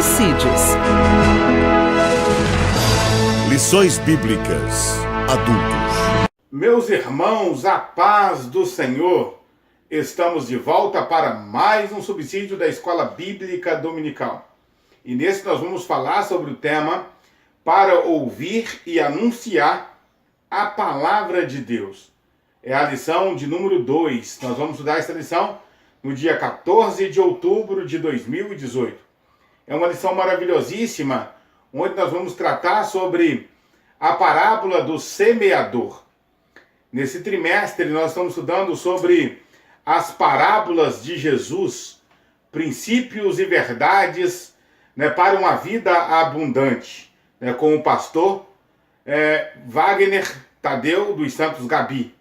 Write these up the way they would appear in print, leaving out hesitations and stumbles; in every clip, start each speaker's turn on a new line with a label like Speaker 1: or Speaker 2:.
Speaker 1: Subsídios.
Speaker 2: Lições Bíblicas Adultos.
Speaker 3: Meus irmãos, a paz do Senhor. Estamos de volta para mais um subsídio da Escola Bíblica Dominical. E nesse nós vamos falar sobre o tema para ouvir e anunciar a palavra de Deus. É a lição de número 2. Nós vamos estudar essa lição no dia 14 de outubro de 2018. É uma lição maravilhosíssima, onde nós vamos tratar sobre a parábola do semeador. Nesse trimestre nós estamos estudando sobre as parábolas de Jesus, princípios e verdades, para uma vida abundante, com o pastor Wagner Tadeu dos Santos Gabi,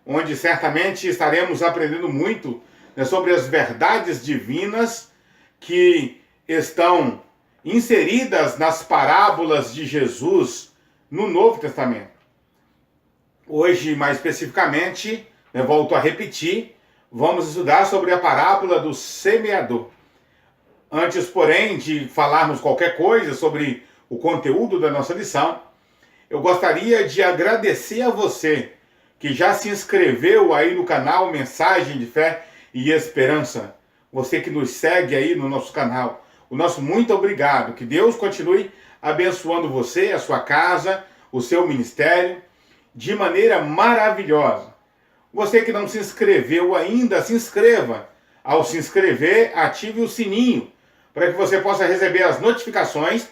Speaker 3: onde certamente estaremos aprendendo muito sobre as verdades divinas que estão inseridas nas parábolas de Jesus no Novo Testamento. Hoje, mais especificamente, volto a repetir, vamos estudar sobre a parábola do semeador. Antes, porém, de falarmos qualquer coisa sobre o conteúdo da nossa lição, eu gostaria de agradecer a você que já se inscreveu aí no canal Mensagem de Fé e Esperança. Você que nos segue aí no nosso canal. O nosso muito obrigado. Que Deus continue abençoando você, a sua casa, o seu ministério, de maneira maravilhosa. Você que não se inscreveu ainda, se inscreva. Ao se inscrever, ative o sininho, para que você possa receber as notificações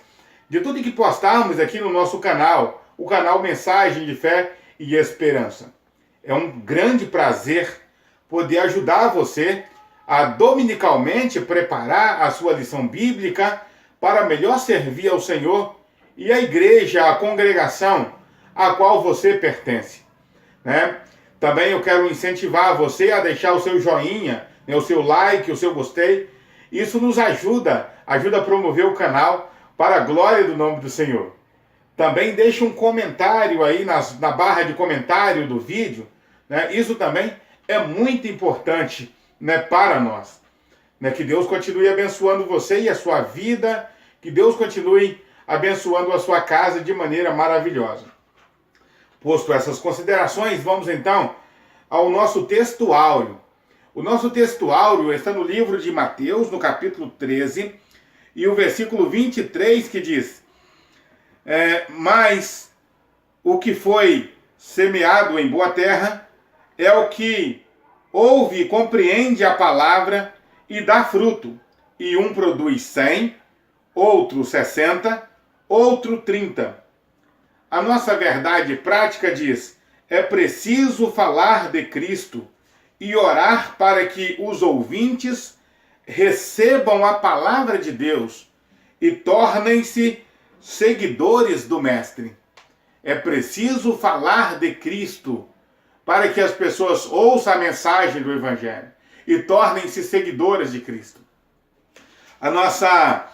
Speaker 3: de tudo que postarmos aqui no nosso canal, o canal Mensagem de Fé e Esperança. É um grande prazer poder ajudar você a dominicalmente preparar a sua lição bíblica para melhor servir ao Senhor e à igreja, à congregação a qual você pertence. Também eu quero incentivar você a deixar o seu joinha, o seu like, o seu gostei. Isso nos ajuda a promover o canal para a glória do nome do Senhor. Também deixe um comentário aí na barra de comentário do vídeo. Isso também é muito importante para nós. Que Deus continue abençoando você e a sua vida, que Deus continue abençoando a sua casa de maneira maravilhosa. Posto essas considerações, vamos então ao nosso texto áureo. O nosso texto áureo está no livro de Mateus, no capítulo 13, e o versículo 23, que diz: mas o que foi semeado em boa terra é o que ouve e compreende a palavra e dá fruto. E um produz 100, outro 60, outro 30. A nossa verdade prática diz: é preciso falar de Cristo e orar para que os ouvintes recebam a palavra de Deus e tornem-se seguidores do Mestre. É preciso falar de Cristo para que as pessoas ouçam a mensagem do Evangelho e tornem-se seguidoras de Cristo. A nossa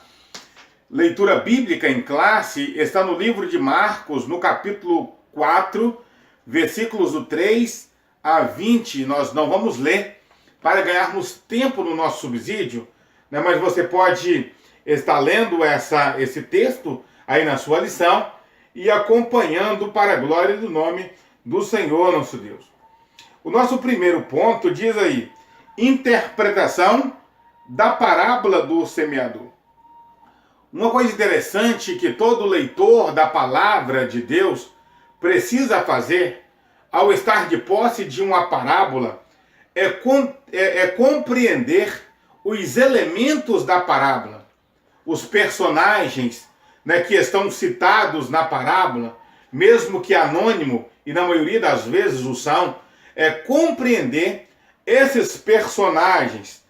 Speaker 3: leitura bíblica em classe está no livro de Marcos, no capítulo 4, versículos do 3 a 20. Nós não vamos ler para ganharmos tempo no nosso subsídio, mas você pode estar lendo esse texto aí na sua lição e acompanhando para a glória do nome do Senhor nosso Deus. O nosso primeiro ponto diz aí: interpretação da parábola do semeador. Uma coisa interessante que todo leitor da palavra de Deus precisa fazer ao estar de posse de uma parábola é compreender os elementos da parábola, os personagens que estão citados na parábola, mesmo que anônimo, e na maioria das vezes o são, compreender esses personagens,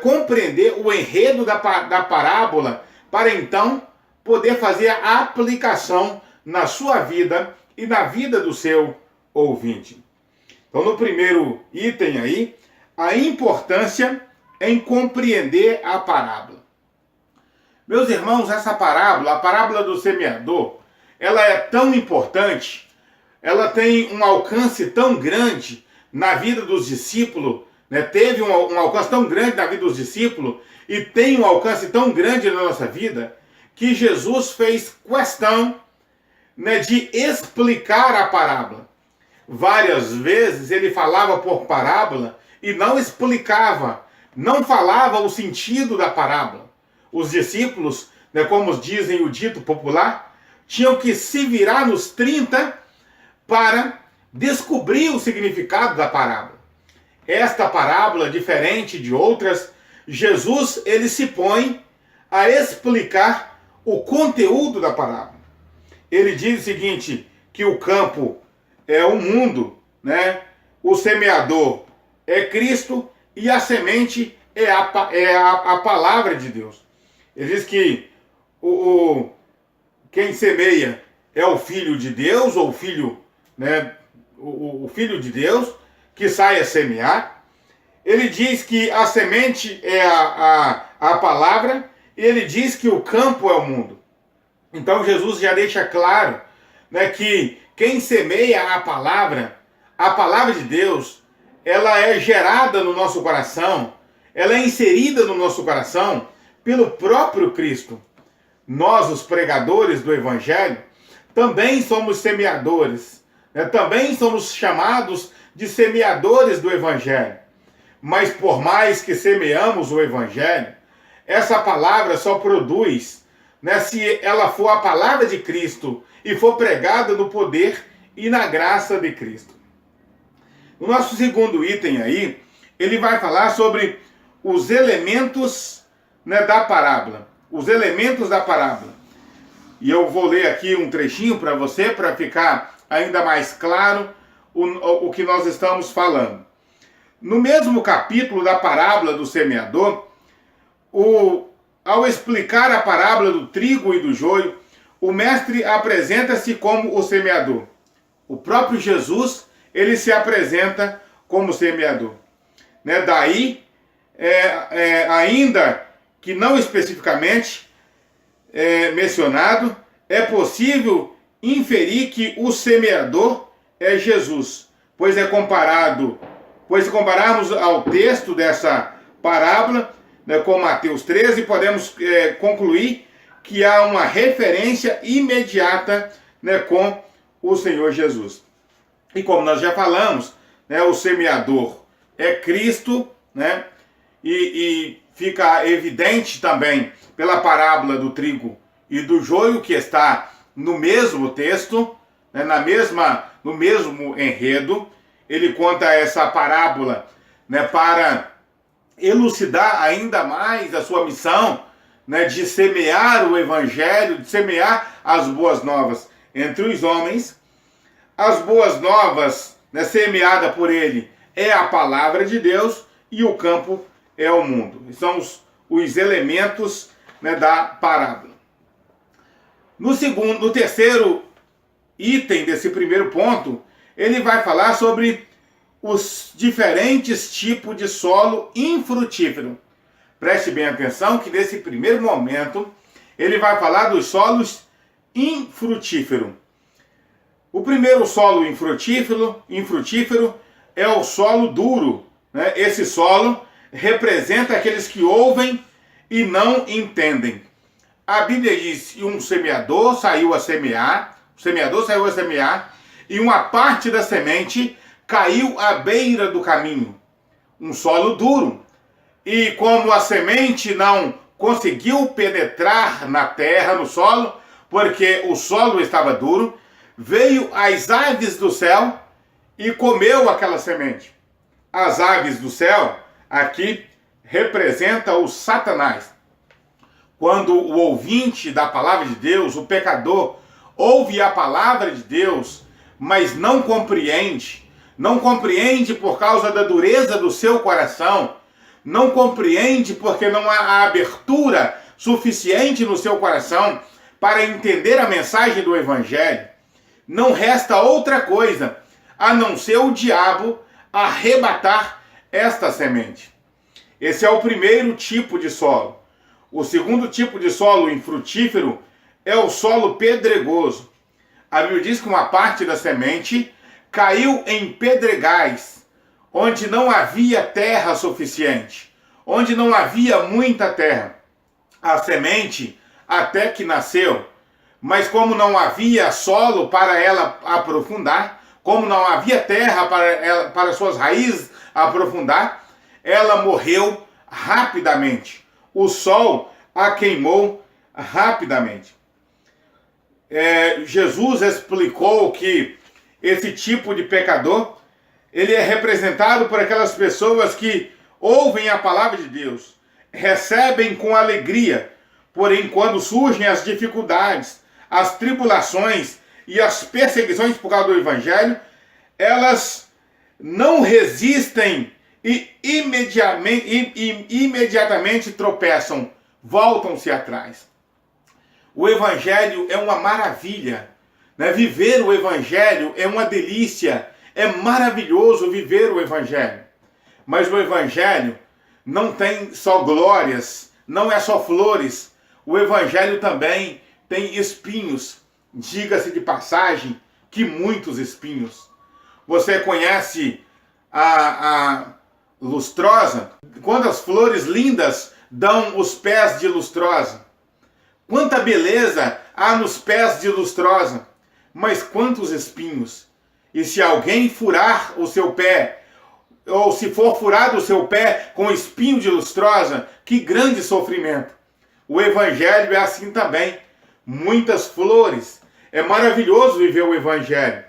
Speaker 3: compreender o enredo da parábola, para então poder fazer a aplicação na sua vida e na vida do seu ouvinte. Então, no primeiro item aí, a importância em compreender a parábola. Meus irmãos, essa parábola, a parábola do semeador, ela é tão importante, ela tem um alcance tão grande na vida dos discípulos, teve um alcance tão grande na vida dos discípulos, e tem um alcance tão grande na nossa vida, que Jesus fez questão, né, de explicar a parábola. Várias vezes ele falava por parábola e não explicava, não falava o sentido da parábola. Os discípulos, né, como dizem o dito popular, tinham que se virar nos 30 para descobrir o significado da parábola. Esta parábola, diferente de outras, Jesus ele se põe a explicar o conteúdo da parábola. Ele diz o seguinte, que o campo é o mundo, né? O semeador é Cristo e a semente é a palavra de Deus. Ele diz que quem semeia é o Filho de Deus, ou o Filho, né? O Filho de Deus, que sai a semear. Ele diz que a semente é a palavra, e ele diz que o campo é o mundo. Então Jesus já deixa claro, né, que quem semeia a palavra de Deus, ela é gerada no nosso coração, ela é inserida no nosso coração pelo próprio Cristo. Nós, os pregadores do Evangelho, também somos semeadores, né? Também somos chamados de semeadores do Evangelho. Mas por mais que semeamos o Evangelho, essa palavra só produz, né, se ela for a palavra de Cristo e for pregada no poder e na graça de Cristo. O nosso segundo item aí, ele vai falar sobre os elementos, né, da parábola. Os elementos da parábola. E eu vou ler aqui um trechinho para você, para ficar ainda mais claro o que nós estamos falando. No mesmo capítulo da parábola do semeador, ao explicar a parábola do trigo e do joio, o mestre apresenta-se como o semeador. O próprio Jesus, ele se apresenta como semeador. Né? Daí, ainda que não especificamente mencionado, é possível inferir que o semeador é Jesus, pois se compararmos ao texto dessa parábola, né, com Mateus 13, podemos concluir que há uma referência imediata, né, com o Senhor Jesus. E como nós já falamos, né, o semeador é Cristo, né, e fica evidente também pela parábola do trigo e do joio, que está no mesmo texto, né, no mesmo enredo. Ele conta essa parábola, né, para elucidar ainda mais a sua missão, né, de semear o Evangelho, de semear as boas novas entre os homens. As boas novas, né, semeada por ele, é a palavra de Deus, e o campo é o mundo. São os elementos, né, da parábola. No terceiro item desse primeiro ponto, ele vai falar sobre os diferentes tipos de solo infrutífero. Preste bem atenção que nesse primeiro momento ele vai falar dos solos infrutíferos. O primeiro solo infrutífero é o solo duro, né? Esse solo representa aqueles que ouvem e não entendem. A Bíblia diz que o semeador saiu a semear, e uma parte da semente caiu à beira do caminho. Um solo duro. E como a semente não conseguiu penetrar na terra, no solo, porque o solo estava duro, veio as aves do céu e comeu aquela semente. As aves do céu, aqui, representa o Satanás. Quando o ouvinte da palavra de Deus, o pecador, ouve a palavra de Deus, mas não compreende por causa da dureza do seu coração, não compreende porque não há abertura suficiente no seu coração para entender a mensagem do Evangelho, não resta outra coisa a não ser o diabo arrebatar esta semente. Esse é o primeiro tipo de solo. O segundo tipo de solo infrutífero é o solo pedregoso. A Bíblia diz que uma parte da semente caiu em pedregais, onde não havia terra suficiente, onde não havia muita terra. A semente, até que nasceu. Mas como não havia solo para ela aprofundar, como não havia terra para suas raízes aprofundar, ela morreu rapidamente. O sol a queimou rapidamente. Jesus explicou que esse tipo de pecador, ele é representado por aquelas pessoas que ouvem a palavra de Deus, recebem com alegria, porém quando surgem as dificuldades, as tribulações e as perseguições por causa do evangelho, elas não resistem e imediatamente tropeçam, voltam-se atrás. O evangelho é uma maravilha, né? Viver o evangelho é uma delícia, é maravilhoso viver o evangelho. Mas o evangelho não tem só glórias, não é só flores. O evangelho também tem espinhos. Diga-se de passagem que muitos espinhos. Você conhece a lustrosa? Quantas flores lindas dão os pés de lustrosa? Quanta beleza há nos pés de lustrosa, mas quantos espinhos. E se alguém furar o seu pé, ou se for furado o seu pé com espinho de lustrosa, que grande sofrimento. O evangelho é assim também. Muitas flores. É maravilhoso viver o evangelho.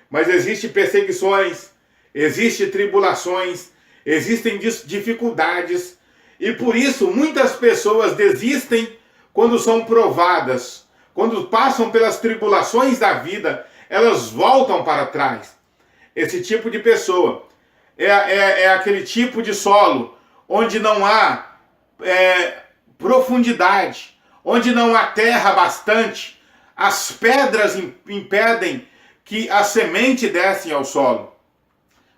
Speaker 3: Mas existem perseguições, existem tribulações, existem dificuldades. E por isso muitas pessoas desistem quando são provadas. Quando passam pelas tribulações da vida, elas voltam para trás. Esse tipo de pessoa é aquele tipo de solo onde não há profundidade, onde não há terra bastante. As pedras impedem que a semente desce ao solo.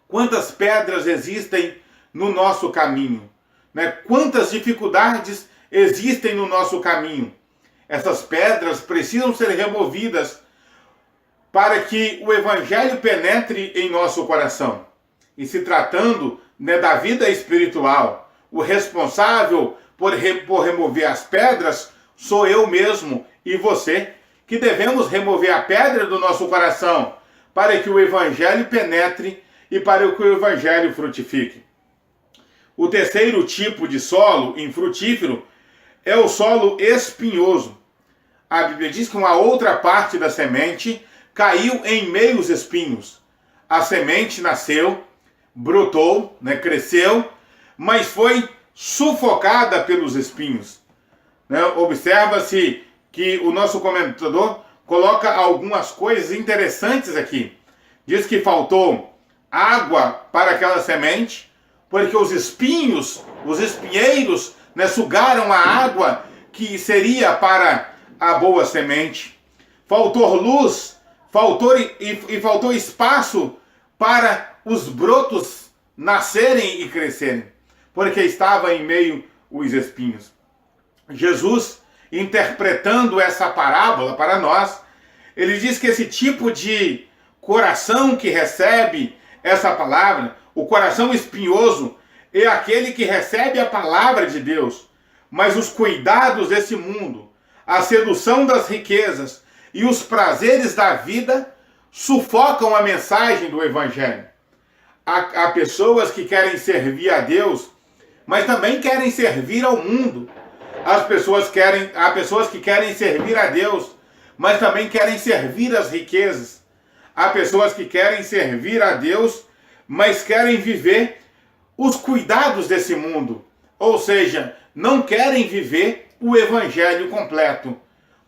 Speaker 3: Quantas pedras existem no nosso caminho, né? Quantas dificuldades existem no nosso caminho. Essas pedras precisam ser removidas para que o evangelho penetre em nosso coração. E se tratando, né, da vida espiritual, o responsável por remover as pedras sou eu mesmo e você, que devemos remover a pedra do nosso coração para que o evangelho penetre e para que o evangelho frutifique. O terceiro tipo de solo infrutífero é o solo espinhoso. A Bíblia diz que uma outra parte da semente caiu em meio aos espinhos. A semente nasceu, brotou, né, cresceu, mas foi sufocada pelos espinhos. Né? Observa-se que o nosso comentador coloca algumas coisas interessantes aqui. Diz que faltou água para aquela semente, porque os espinhos, os espinheiros, né, sugaram a água que seria para a boa semente. Faltou luz, faltou espaço para os brotos nascerem e crescerem, porque estava em meio os espinhos. Jesus, interpretando essa parábola para nós, ele diz que esse tipo de coração que recebe essa palavra, o coração espinhoso, é aquele que recebe a palavra de Deus, mas os cuidados desse mundo, a sedução das riquezas e os prazeres da vida sufocam a mensagem do evangelho. Há pessoas que querem servir a Deus, mas também querem servir ao mundo. Há pessoas que querem servir a Deus, mas também querem servir as riquezas. Há pessoas que querem servir a Deus, mas querem viver os cuidados desse mundo. Ou seja, não querem viver o evangelho completo.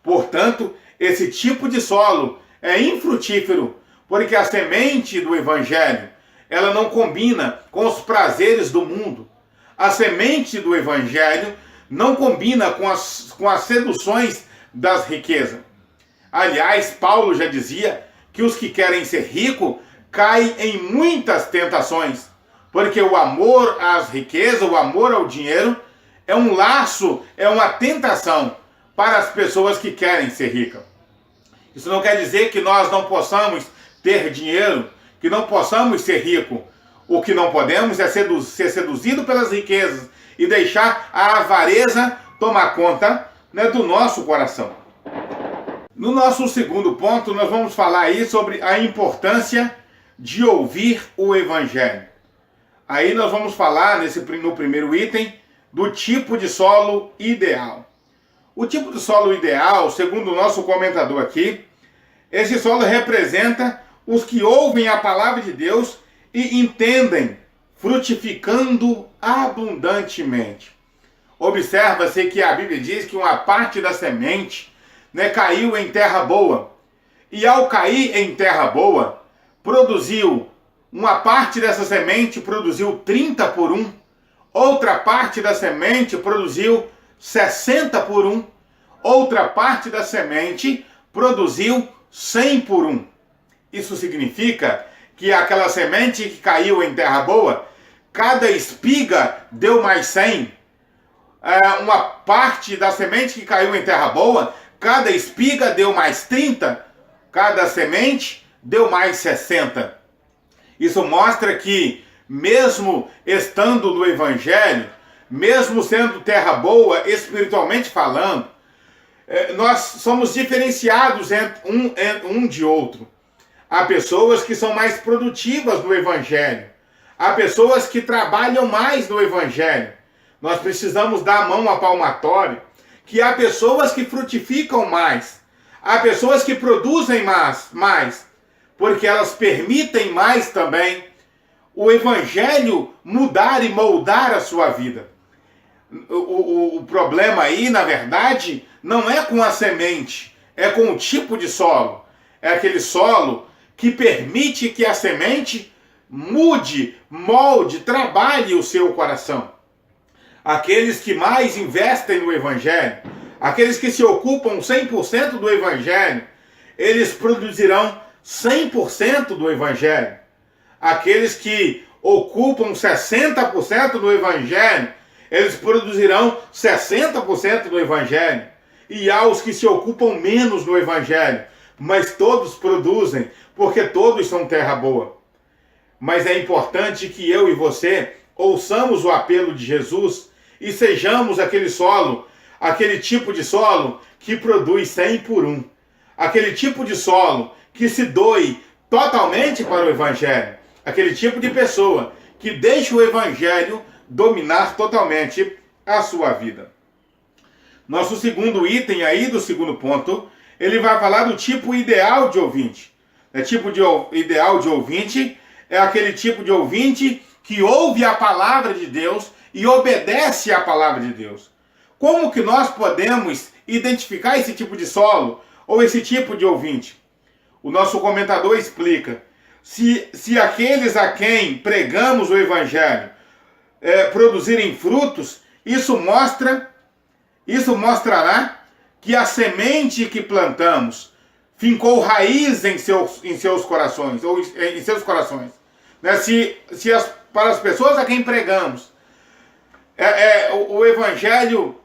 Speaker 3: Portanto, esse tipo de solo é infrutífero, porque a semente do evangelho, ela não combina com os prazeres do mundo. A semente do evangelho não combina com as seduções das riquezas. Aliás, Paulo já dizia que os que querem ser ricos caem em muitas tentações, porque o amor às riquezas, o amor ao dinheiro, é um laço, é uma tentação para as pessoas que querem ser ricas. Isso não quer dizer que nós não possamos ter dinheiro, que não possamos ser ricos. O que não podemos é ser seduzido pelas riquezas e deixar a avareza tomar conta né, do nosso coração. No nosso segundo ponto, nós vamos falar aí sobre a importância de ouvir o Evangelho. Aí nós vamos falar no primeiro item do tipo de solo ideal. O tipo de solo ideal, segundo o nosso comentador aqui, esse solo representa os que ouvem a palavra de Deus e entendem, frutificando abundantemente. Observa-se que a Bíblia diz que uma parte da semente, né, caiu em terra boa. E ao cair em terra boa, uma parte dessa semente produziu 30 por 1, outra parte da semente produziu 60 por 1, outra parte da semente produziu 100 por 1. Isso significa que aquela semente que caiu em terra boa, cada espiga deu mais 100. Uma parte da semente que caiu em terra boa, cada espiga deu mais 30, cada semente deu mais 60. Isso mostra que, mesmo estando no Evangelho, mesmo sendo terra boa, espiritualmente falando, nós somos diferenciados um de outro. Há pessoas que são mais produtivas no Evangelho. Há pessoas que trabalham mais no Evangelho. Nós precisamos dar a mão à palmatória que há pessoas que frutificam mais. Há pessoas que produzem mais, porque elas permitem mais também o Evangelho mudar e moldar a sua vida. O problema aí, na verdade, não é com a semente, é com o tipo de solo. É aquele solo que permite que a semente mude, molde, trabalhe o seu coração. Aqueles que mais investem no Evangelho, aqueles que se ocupam 100% do Evangelho, eles produzirão 100% do Evangelho. Aqueles que ocupam 60% do Evangelho, eles produzirão 60% do Evangelho. E há os que se ocupam menos do Evangelho, mas todos produzem, porque todos são terra boa. Mas é importante que eu e você ouçamos o apelo de Jesus e sejamos aquele tipo de solo que produz 100 por 1. Aquele tipo de solo que se doe totalmente para o Evangelho. Aquele tipo de pessoa que deixa o Evangelho dominar totalmente a sua vida. Nosso segundo item aí do segundo ponto, ele vai falar do tipo ideal de ouvinte. Ideal de ouvinte é aquele tipo de ouvinte que ouve a palavra de Deus e obedece à palavra de Deus. Como que nós podemos identificar esse tipo de solo ou esse tipo de ouvinte? O nosso comentador explica: se aqueles a quem pregamos o Evangelho produzirem frutos, isso mostrará que a semente que plantamos fincou raiz em seus corações, ou em seus corações. Né? Para as pessoas a quem pregamos, o Evangelho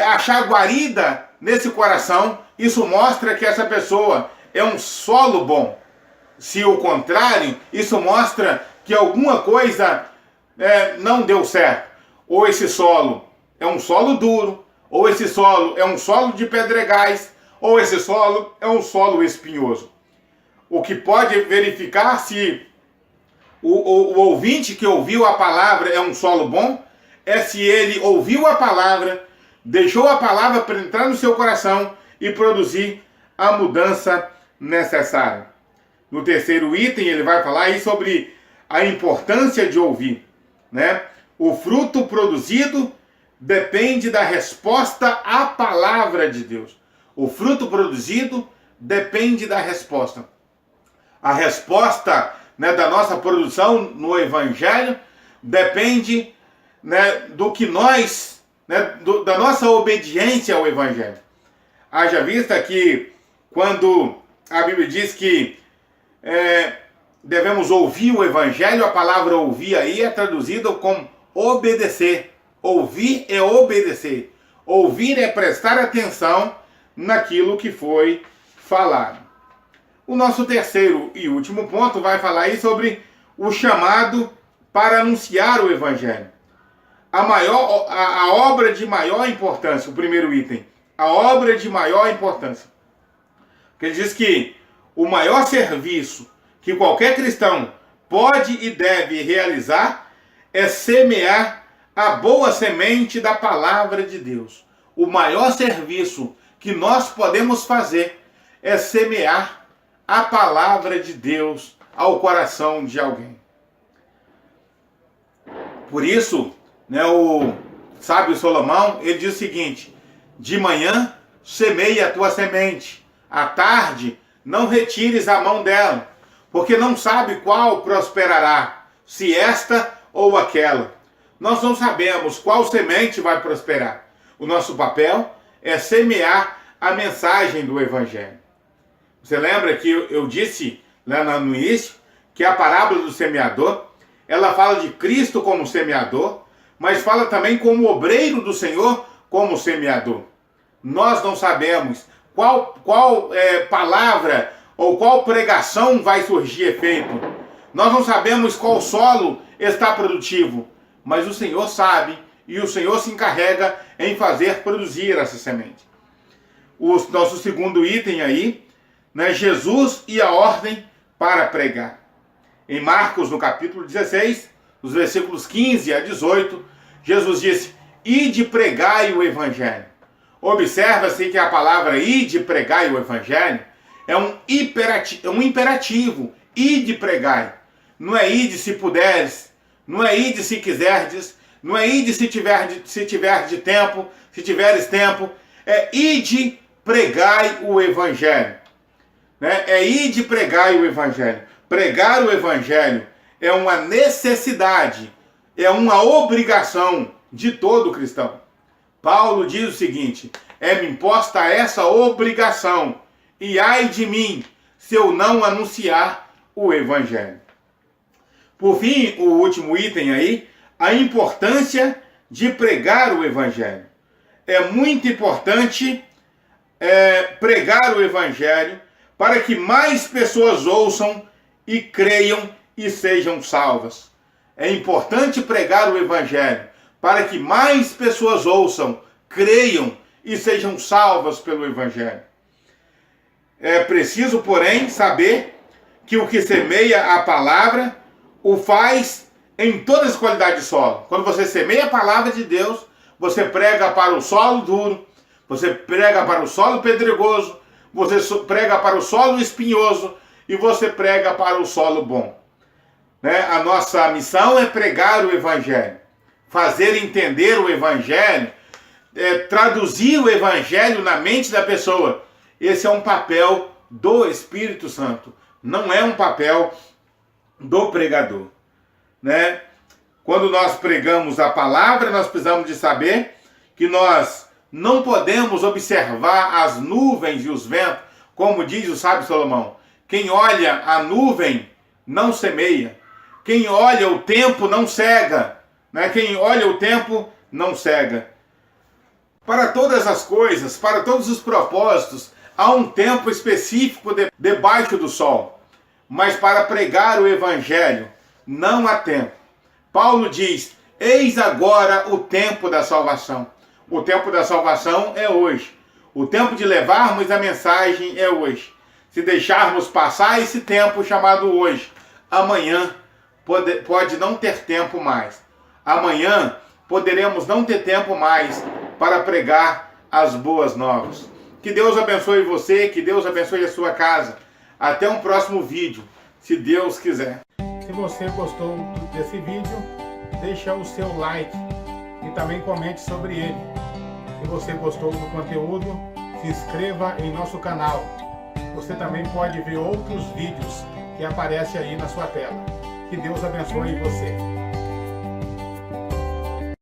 Speaker 3: achar guarida nesse coração, isso mostra que essa pessoa é um solo bom. Se o contrário, isso mostra que alguma coisa não deu certo. Ou esse solo é um solo duro, ou esse solo é um solo de pedregais, ou esse solo é um solo espinhoso. O que pode verificar se o ouvinte que ouviu a palavra é um solo bom, é se ele ouviu a palavra, deixou a palavra para entrar no seu coração e produzir a mudança necessária. No terceiro item, ele vai falar aí sobre a importância de ouvir, né? O fruto produzido depende da resposta à palavra de Deus. O fruto produzido depende da resposta. A resposta, né, da nossa produção no Evangelho depende, né, do que nós, né, da nossa obediência ao Evangelho. Haja vista que quando a Bíblia diz que devemos ouvir o Evangelho, a palavra ouvir aí é traduzida como obedecer. Ouvir é obedecer. Ouvir é prestar atenção naquilo que foi falado. O nosso terceiro e último ponto vai falar aí sobre o chamado para anunciar o Evangelho. A obra de maior importância, o primeiro item, a obra de maior importância. Ele diz que o maior serviço que qualquer cristão pode e deve realizar é semear a boa semente da palavra de Deus. O maior serviço que nós podemos fazer é semear a palavra de Deus ao coração de alguém. Por isso, o sábio Salomão, ele diz o seguinte: de manhã semeia a tua semente, à tarde não retires a mão dela, porque não sabe qual prosperará, se esta ou aquela. Nós não sabemos qual semente vai prosperar. O nosso papel é semear a mensagem do Evangelho. Você lembra que eu disse lá no início que a parábola do semeador, ela fala de Cristo como semeador, mas fala também como obreiro do Senhor como semeador. Nós não sabemos qual palavra ou qual pregação vai surgir efeito. Nós não sabemos qual solo está produtivo, mas o Senhor sabe e o Senhor se encarrega em fazer produzir essa semente. O nosso segundo item aí, Jesus e a ordem para pregar. Em Marcos, no capítulo 16, os versículos 15 a 18, Jesus disse: ide pregai o Evangelho. Observa-se que a palavra ide pregai o Evangelho é um imperativo. Ide pregai. Não é ide se puderes, não é ide se quiserdes, não é ide se tiveres tempo, é ide pregai o Evangelho. É ide pregai o Evangelho. Pregar o Evangelho é uma necessidade, é uma obrigação de todo cristão. Paulo diz o seguinte: é-me imposta essa obrigação, e ai de mim se eu não anunciar o Evangelho. Por fim, o último item aí, a importância de pregar o Evangelho. É muito importante pregar o Evangelho para que mais pessoas ouçam e creiam e sejam salvas. É importante pregar o Evangelho para que mais pessoas ouçam, creiam e sejam salvas pelo Evangelho. É preciso, porém, saber que o que semeia a palavra o faz em todas as qualidades de solo. Quando você semeia a palavra de Deus, você prega para o solo duro, você prega para o solo pedregoso, você prega para o solo espinhoso e você prega para o solo bom. A nossa missão é pregar o Evangelho, fazer entender o Evangelho, traduzir o Evangelho na mente da pessoa. Esse é um papel do Espírito Santo, não é um papel do pregador. Quando nós pregamos a palavra, nós precisamos de saber que nós não podemos observar as nuvens e os ventos, como diz o sábio Salomão. Quem olha a nuvem não semeia. Quem olha o tempo não cega. Quem olha o tempo não cega. Para todas as coisas, para todos os propósitos, há um tempo específico debaixo do sol. Mas para pregar o Evangelho, não há tempo. Paulo diz: eis agora o tempo da salvação. O tempo da salvação é hoje. O tempo de levarmos a mensagem é hoje. Se deixarmos passar esse tempo chamado hoje, amanhã pode não ter tempo mais. Amanhã poderemos não ter tempo mais para pregar as boas novas. Que Deus abençoe você, que Deus abençoe a sua casa. Até um próximo vídeo, se Deus quiser. Se você gostou desse vídeo, deixa o seu like e também comente sobre ele. Se você gostou do conteúdo, se inscreva em nosso canal. Você também pode ver outros vídeos que aparecem aí na sua tela. Que Deus abençoe você.